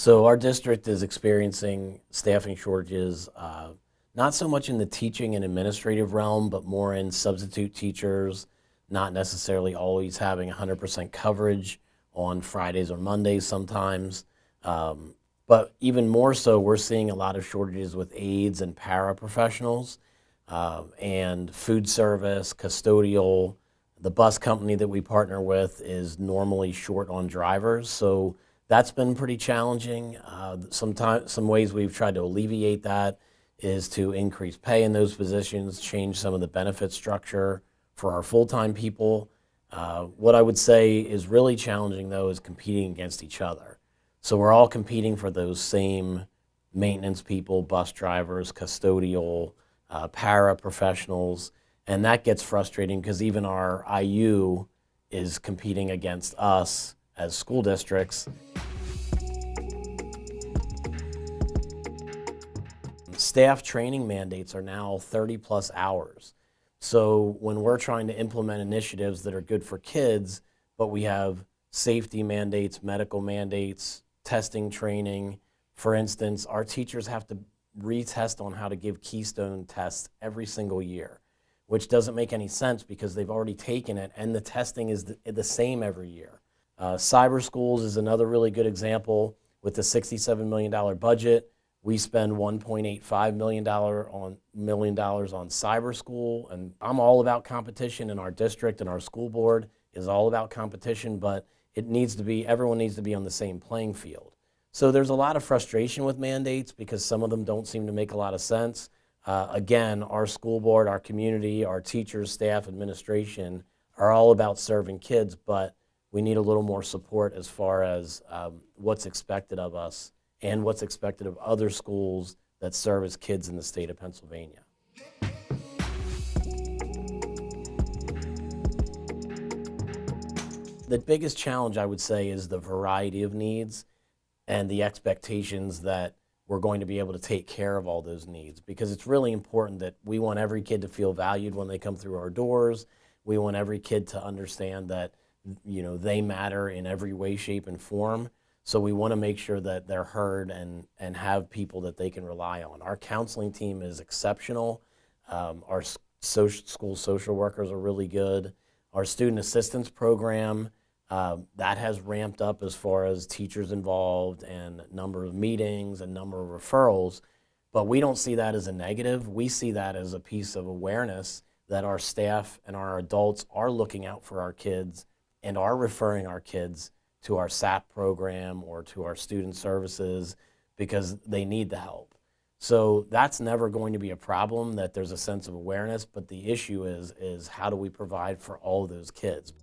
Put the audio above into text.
So our district is experiencing staffing shortages, not so much in the teaching and administrative realm, but more in substitute teachers, not necessarily always having 100% coverage on Fridays or Mondays sometimes. But even more so, we're seeing a lot of shortages with aides and paraprofessionals, and food service, custodial. The bus company that we partner with is normally short on drivers, so that's been pretty challenging. Some ways we've tried to alleviate that is to increase pay in those positions, change some of the benefit structure for our full-time people. What I would say is really challenging, though, is competing against each other. So we're all competing for those same maintenance people, bus drivers, custodial, paraprofessionals, and that gets frustrating because even our IU is competing against us as school districts. Staff training mandates are now 30 plus hours. So when we're trying to implement initiatives that are good for kids, but we have safety mandates, medical mandates, testing training. For instance, our teachers have to retest on how to give keystone tests every single year, which doesn't make any sense because they've already taken it and the testing is the same every year. Cyber schools is another really good example. With the $67 million budget, we spend $1.85 million on cyber school, and I'm all about competition in our district, and our school board is all about competition, but everyone needs to be on the same playing field. So there's a lot of frustration with mandates because some of them don't seem to make a lot of sense. Again, our school board, our community, our teachers, staff, administration are all about serving kids, but we need a little more support as far as what's expected of us and what's expected of other schools that service kids in the state of Pennsylvania. The biggest challenge, I would say, is the variety of needs and the expectations that we're going to be able to take care of all those needs, because it's really important that we want every kid to feel valued when they come through our doors. We want every kid to understand that they matter in every way, shape, and form. So we want to make sure that they're heard and have people that they can rely on. Our counseling team is exceptional. Our school social workers are really good. Our student assistance program, that has ramped up as far as teachers involved and number of meetings and number of referrals. But we don't see that as a negative. We see that as a piece of awareness that our staff and our adults are looking out for our kids and are referring our kids to our SAP program or to our student services because they need the help. So that's never going to be a problem, that there's a sense of awareness, but the issue is how do we provide for all of those kids?